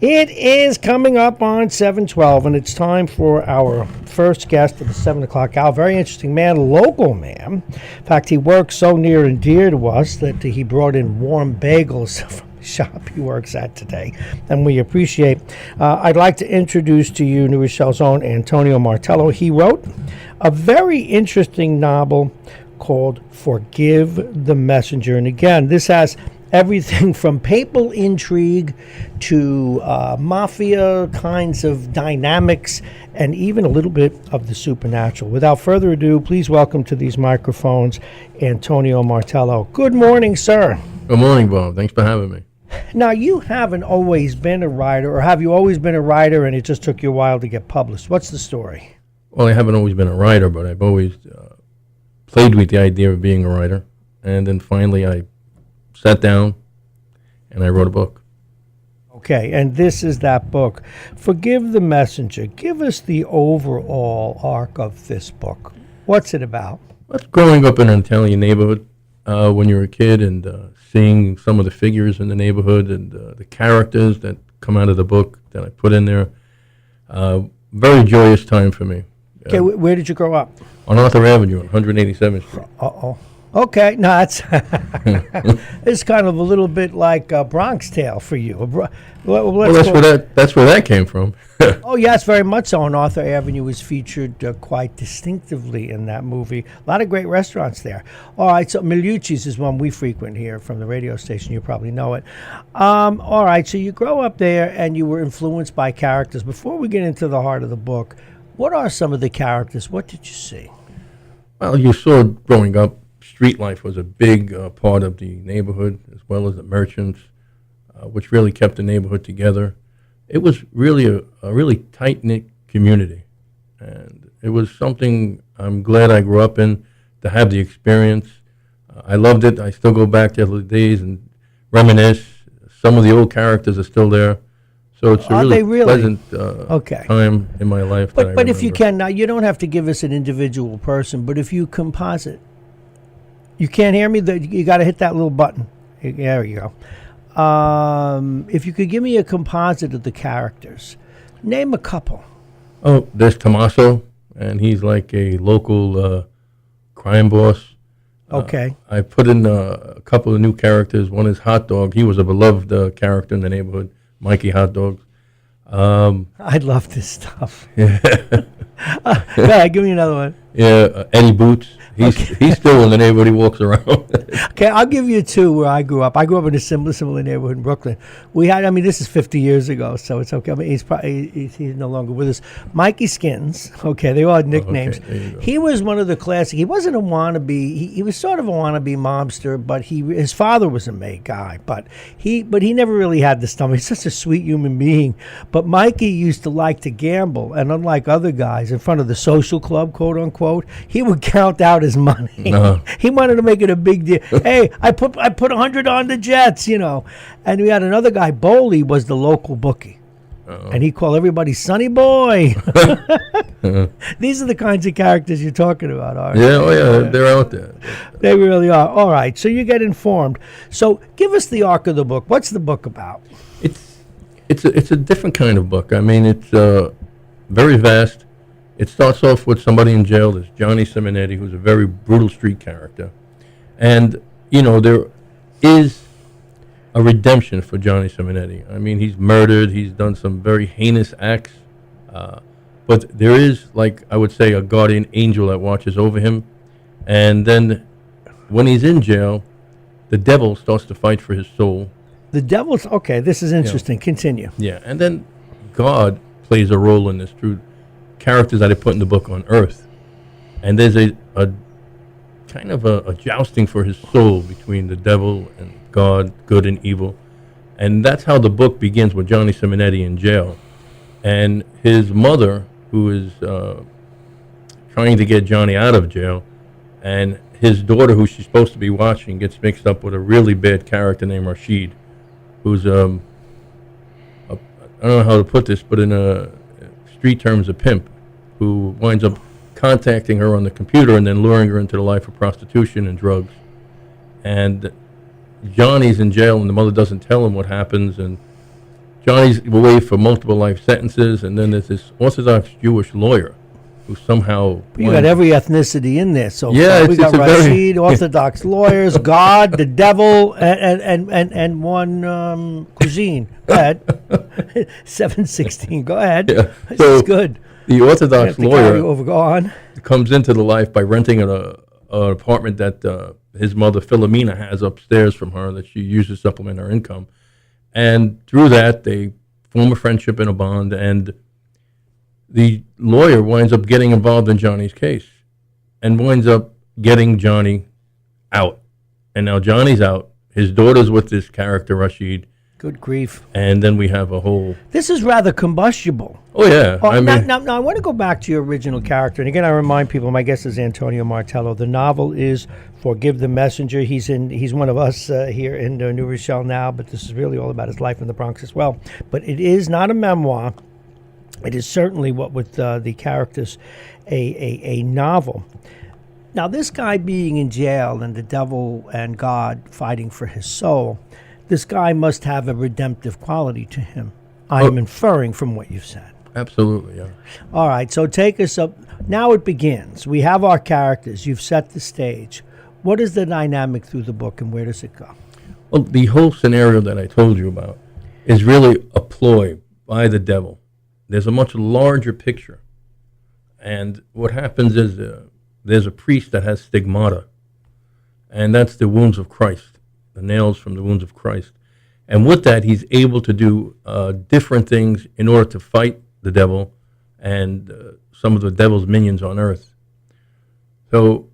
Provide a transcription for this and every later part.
It is coming up on 7:12, and it's time for our first guest of the 7 o'clock hour. Very interesting man, local man. In fact, he works so near and dear to us that he brought in warm bagels from the shop he works at today, and we appreciate. I'd like to introduce to you New Rochelle's own Antonio Martello. He wrote a very interesting novel called Forgive the Messenger. And again, this has everything from papal intrigue to mafia kinds of dynamics and even a little bit of the supernatural. Without further ado, please welcome to these microphones Antonio Martello. Good morning, sir. Good morning, Bob. Thanks for having me. Now, you haven't always been a writer, or have you always been a writer and it just took you a while to get published? What's the story? Well, I haven't always been a writer, but I've always played with the idea of being a writer. And then finally I sat down and I wrote a book. Okay, and this is that book. Forgive the Messenger. Give us the overall arc of this book. What's it about? Well, growing up in an Italian neighborhood when you're a kid and seeing some of the figures in the neighborhood and the characters that come out of the book that I put in there, very joyous time for me. Okay, where did you grow up? On Arthur Avenue, 187th Street. Uh-oh. Okay, no, that's it's kind of a little bit like a Bronx Tale for you. Well, that's where that came from. Oh, yes, very much so. And Arthur Avenue was featured quite distinctively in that movie. A lot of great restaurants there. All right, so Milucci's is one we frequent here from the radio station. You probably know it. All right, so you grow up there and you were influenced by characters. Before we get into the heart of the book, what are some of the characters? What did you see? Well, you saw growing up, street life was a big part of the neighborhood, as well as the merchants, which really kept the neighborhood together. It was really a really tight-knit community, and it was something I'm glad I grew up in, to have the experience. I loved it. I still go back to the days and reminisce. Some of the old characters are still there. So it's a really pleasant time in my life. But if you can, now you don't have to give us an individual person, but if you composite. You can't hear me? You got to hit that little button. There you go. If you could give me a composite of the characters, name a couple. Oh, there's Tommaso, and he's like a local crime boss. Okay. I put in a couple of new characters. One is Hot Dog. He was a beloved character in the neighborhood, Mikey Hot Dog. I love this stuff. Yeah. Go ahead, give me another one. Yeah, Eddie Boots. He's still in the neighborhood. He walks around. Okay, I'll give you two where I grew up. I grew up in a similar neighborhood in Brooklyn. This is 50 years ago, so it's okay. I mean, he's no longer with us. Mikey Skins. Okay, they all had nicknames. Okay, he was one of the classic. He wasn't a wannabe. He was sort of a wannabe mobster, but his father was a made guy. But he never really had the stomach. He's such a sweet human being. But Mikey used to like to gamble, and unlike other guys, in front of the social club, quote unquote, he would count out his money. Uh-huh. He wanted to make it a big deal. Hey, I put 100 on the Jets, And we had another guy, Boley, was the local bookie. Uh-oh. And he called everybody Sonny Boy. These are the kinds of characters you're talking about, aren't they? Yeah, they're out there. They really are. All right, so you get informed. So give us the arc of the book. What's the book about? It's a different kind of book. I mean, it's very vast. It starts off with somebody in jail. There's Johnny Simonetti, who's a very brutal street character. And, there is a redemption for Johnny Simonetti. I mean, he's murdered. He's done some very heinous acts. But there is, like I would say, a guardian angel that watches over him. And then when he's in jail, the devil starts to fight for his soul. The devil's, okay, this is interesting. Continue. Yeah, and then God plays a role in this through characters that I put in the book on Earth. And there's a kind of a jousting for his soul between the devil and God, good and evil. And that's how the book begins, with Johnny Simonetti in jail. And his mother, who is trying to get Johnny out of jail, and his daughter, who she's supposed to be watching, gets mixed up with a really bad character named Rashid, who's, I don't know how to put this, but in street terms, a pimp, who winds up contacting her on the computer and then luring her into the life of prostitution and drugs. And Johnny's in jail, and the mother doesn't tell him what happens, and Johnny's away for multiple life sentences, and then there's this Orthodox Jewish lawyer who somehow... You got every ethnicity in there so Yeah, far. We got it's a very- Rashid, Orthodox lawyers, God, the devil, and one cuisine. Go ahead. 716. Go ahead. Yeah. This So is good. The We have Orthodox to carry lawyer over. Go on. comes into the life by renting an apartment that his mother Philomena has upstairs from her that she uses to supplement her income, and through that they form a friendship and a bond, and the lawyer winds up getting involved in Johnny's case and winds up getting Johnny out, and now Johnny's out. His daughter's with this character Rashid, Good grief. and then we have a whole... This is rather combustible. Oh yeah, Oh, I mean, now, I want to go back to your original character. And again, I remind people, my guest is Antonio Martello. The novel is Forgive the Messenger. He's one of us here in New Rochelle now, but this is really all about his life in the Bronx as well. But it is not a memoir. It is certainly what with the characters, a novel. Now, this guy being in jail and the devil and God fighting for his soul, this guy must have a redemptive quality to him. I'm inferring from what you've said. absolutely, yeah. All right, so take us up. Now it begins. We have our characters. You've set the stage. What is the dynamic through the book, and where does it go? Well, the whole scenario that I told you about is really a ploy by the devil. There's a much larger picture. And what happens is there's a priest that has stigmata, and that's the wounds of Christ, the nails from the wounds of Christ. And with that, he's able to do different things in order to fight the devil and some of the devil's minions on earth. So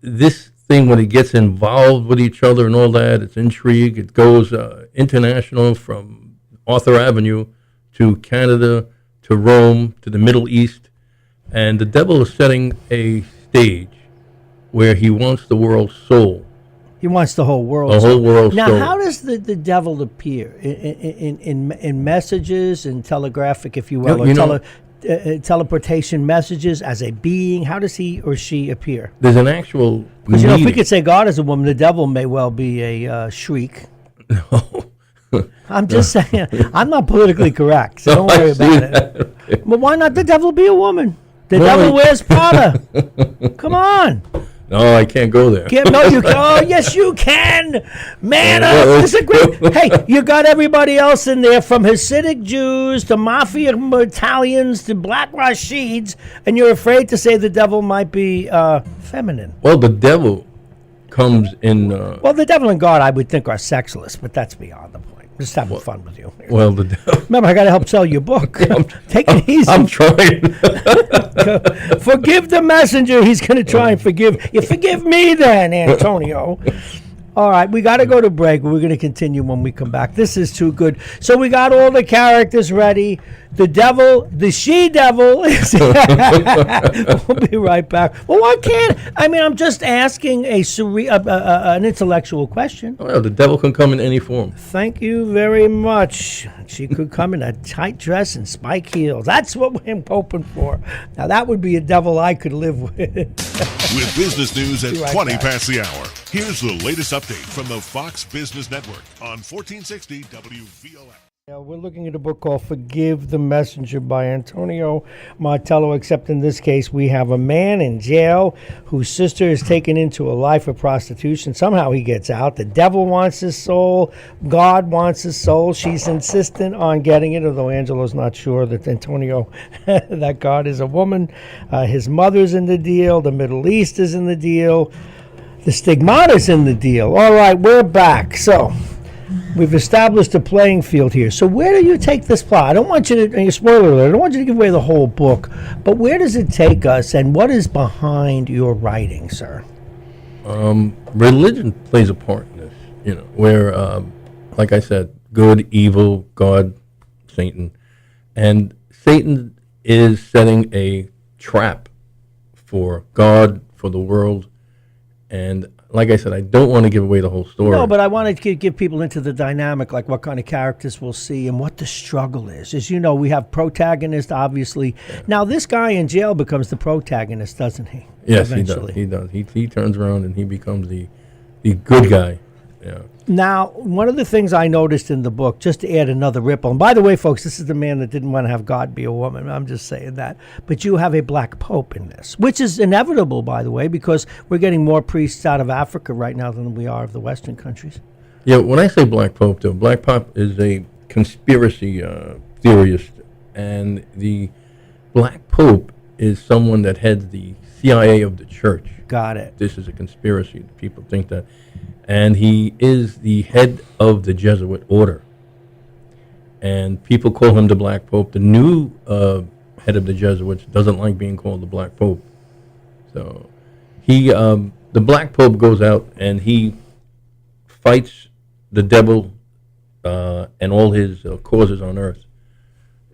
this thing, when it gets involved with each other and all that, it's intrigue. It goes international from Arthur Avenue to Canada to Rome to the Middle East. And the devil is setting a stage where he wants the world's soul. He wants the whole world. The whole world's Now, soul. how does the devil appear? In messages and telegraphic, if you will, or You know- teleportation messages as a being? How does he or she appear? There's an actual Because, if we meaning. could say God is a woman, the devil may well be a shriek. I'm just saying. I'm not politically correct, so don't I worry see about that. it. But why not the devil be a woman? The Well, devil wears Prada. Come on. No, I can't go there. No, you can. Oh, yes, you can. Man well, up. This is great. Hey, you got everybody else in there, from Hasidic Jews to Mafia Italians to Black Rashids, and you're afraid to say the devil might be feminine. Well, the devil comes in. Well, the devil and God, I would think, are sexless, but that's beyond the point. Just having fun with you. Well, the devil. Remember, I got to help sell your book. Take it easy. I'm trying. Forgive the messenger. He's going to try and forgive. You forgive me then, Antonio. All right, we got to go to break. We're going to continue when we come back. This is too good. So we got all the characters ready. The devil, the she-devil. We'll be right back. Well, why can't... I mean, I'm just asking an intellectual question. Well, the devil can come in any form. Thank you very much. She could come in a tight dress and spike heels. That's what I'm hoping for. Now, that would be a devil I could live with. With business news at Be right 20 back. past the hour, here's the latest update from the Fox Business Network on 1460 WVOX. We're looking at a book called Forgive the Messenger by Antonio Martello, except in this case we have a man in jail whose sister is taken into a life of prostitution. Somehow he gets out. The devil wants his soul. God wants his soul. She's insistent on getting it, although Angelo's not sure that Antonio, that God is a woman. His mother's in the deal. The Middle East is in the deal. The stigmata's in the deal. All right, we're back. So... we've established a playing field here. So where do you take this plot? I don't want you to, spoiler alert, I don't want you to give away the whole book, but where does it take us, and what is behind your writing, sir? Religion plays a part in this, where, like I said, good, evil, God, Satan. And Satan is setting a trap for God, for the world. And like I said, I don't want to give away the whole story. No, but I want to give people into the dynamic, like what kind of characters we'll see and what the struggle is. As you know, we have protagonist, obviously. Yeah. Now, this guy in jail becomes the protagonist, doesn't he? Yes, eventually. He does. He turns around and he becomes the good guy Yeah. Now, one of the things I noticed in the book, just to add another ripple, and by the way, folks, this is the man that didn't want to have God be a woman. I'm just saying that. But you have a black pope in this, which is inevitable, by the way, because we're getting more priests out of Africa right now than we are of the Western countries. Yeah, when I say Black Pope, though, Black Pope is a conspiracy theorist, and the Black Pope is someone that heads the CIA of the church. Got it. This is a conspiracy. People think that. And he is the head of the Jesuit order. And people call him the Black Pope. The new head of the Jesuits doesn't like being called the Black Pope. So the Black Pope goes out and he fights the devil and all his causes on earth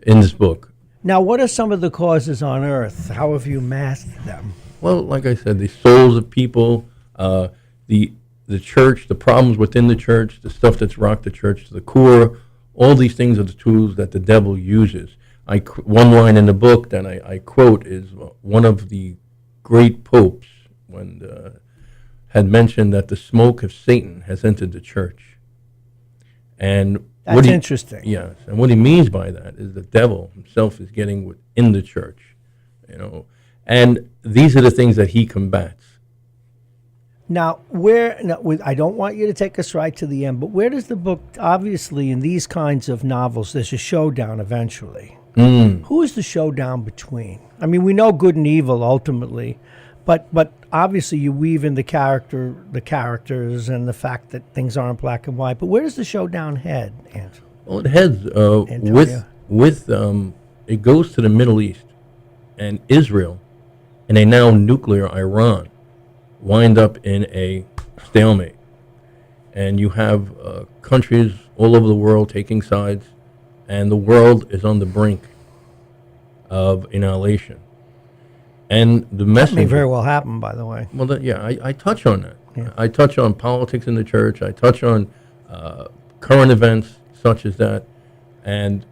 in this book. Now, what are some of the causes on earth? How have you masked them? Well, like I said, the souls of people, the church, the problems within the church, the stuff that's rocked the church to the core, all these things are the tools that the devil uses. One line in the book that I quote is one of the great popes had mentioned that the smoke of Satan has entered the church. And that's interesting. Yes, and what he means by that is the devil himself is getting within the church, and these are the things that he combats. Now, I don't want you to take us right to the end, but where does the book, obviously in these kinds of novels, there's a showdown eventually. Who is the showdown between? I mean, we know good and evil ultimately, but obviously you weave in the characters and the fact that things aren't black and white, but where does the showdown head, Angelo? Well, it heads with it goes to the Middle East, and Israel and a now nuclear Iran wind up in a stalemate. And you have countries all over the world taking sides, and the world is on the brink of annihilation. And the message That may very well happen, by the way. Well, I touch on that. Yeah. I touch on politics in the church. I touch on current events such as that. And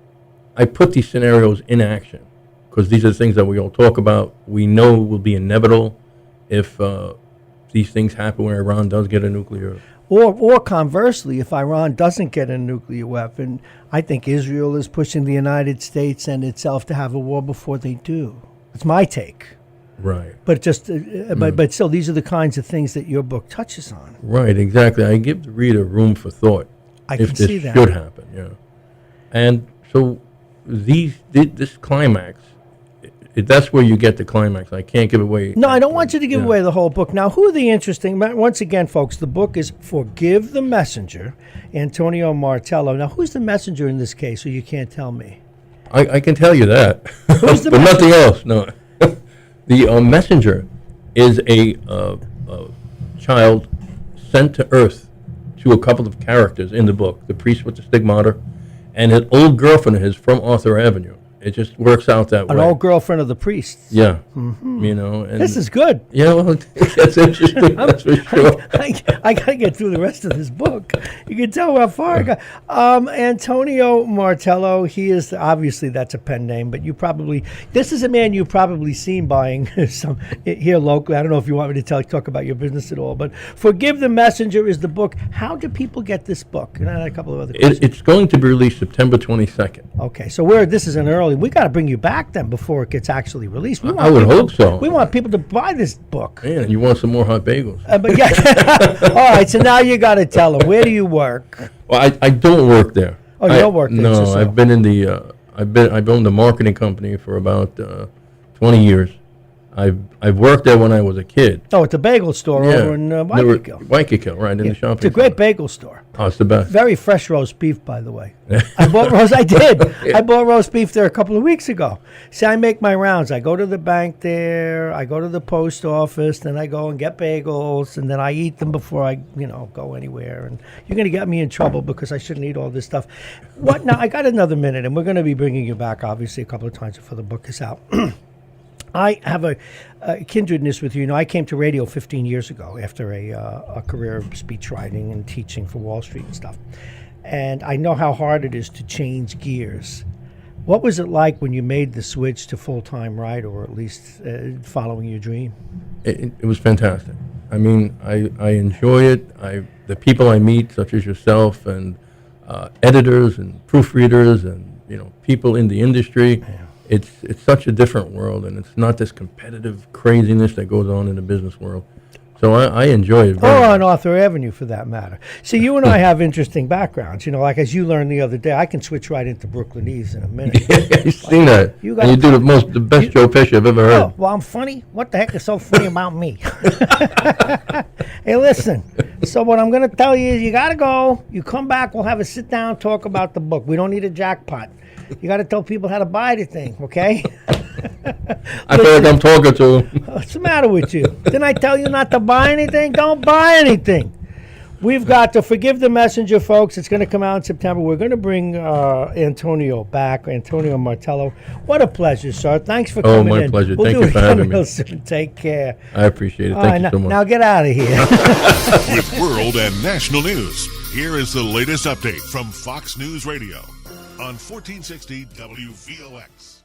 I put these scenarios in action because these are the things that we all talk about. We know will be inevitable if these things happen where Iran does get a nuclear. Or conversely, if Iran doesn't get a nuclear weapon, I think Israel is pushing the United States and itself to have a war before they do. It's my take. Right. But but still, these are the kinds of things that your book touches on. Right, exactly. I give the reader room for thought. I can see that. If this should happen, yeah. And so this climax, that's where you get the climax. I can't give away. No, I don't want you to give away the whole book. Now, who are the interesting? Once again, folks, the book is Forgive the Messenger, Antonio Martello. Now, who's the messenger in this case, or you can't tell me? I can tell you that. Who's the but nothing else, no. The messenger is a child sent to Earth to a couple of characters in the book, the priest with the stigmata, and an old girlfriend of his from Arthur Avenue. It just works out that way. An old girlfriend of the priest. Yeah. And This is good. Yeah, well, that's interesting, that's for sure. I got to get through the rest of this book. You can tell how far I got. Antonio Martello, he is, obviously that's a pen name, but this is a man you've probably seen buying some here locally. I don't know if you want me to talk about your business at all, but Forgive the Messenger is the book. How do people get this book? And I had a couple of other questions. It's going to be released September 22nd. Okay, so this is an early. We got to bring you back then before it gets actually released. I would hope so. We want people to buy this book. Man, you want some more hot bagels? But yeah. All right, so now you got to tell them, where do you work? Well, I don't work there. Oh, you don't work there? No, I've been in the I've owned a marketing company for about 20 years. I've worked there when I was a kid. Oh, at the bagel store over in Waikiki. Waikiki, right, in the shopping It's a great bagel store. Oh, it's the best. Very fresh roast beef, by the way. I bought roast beef there a couple of weeks ago. See, I make my rounds. I go to the bank there, I go to the post office, then I go and get bagels, and then I eat them before I, go anywhere. And you're going to get me in trouble because I shouldn't eat all this stuff. What? Now, I got another minute, and we're going to be bringing you back, obviously, a couple of times before the book is out. I have a kindredness with you. I came to radio 15 years ago after a career of speech writing and teaching for Wall Street and stuff. And I know how hard it is to change gears. What was it like when you made the switch to full-time writer, or at least following your dream? It was fantastic. I mean, I enjoy it. The people I meet, such as yourself, and editors and proofreaders, and people in the industry. It's such a different world, and it's not this competitive craziness that goes on in the business world. So I enjoy it very Or on much. Arthur Avenue, for that matter. See, you and I have interesting backgrounds. Like as you learned the other day, I can switch right into Brooklynese in a minute. You've seen that. You got And you do the best Joe Pesci I've ever heard. Oh, well, I'm funny? What the heck is so funny about me? Hey, listen. So what I'm going to tell you is you got to go. You come back, we'll have a sit-down talk about the book. We don't need a jackpot. You got to tell people how to buy the thing, okay? I feel like I'm talking to him. What's the matter with you? Didn't I tell you not to buy anything? Don't buy anything. We've got to Forgive the Messenger, folks. It's going to come out in September. We're going to bring Antonio back, Antonio Martello. What a pleasure, sir. Thanks for coming in. My pleasure. We'll Thank do you it for again having me. real soon. Take care. I appreciate it. All Thank right, you so much. now get out of here. With world and national news, here is the latest update from Fox News Radio on 1460 WVOX.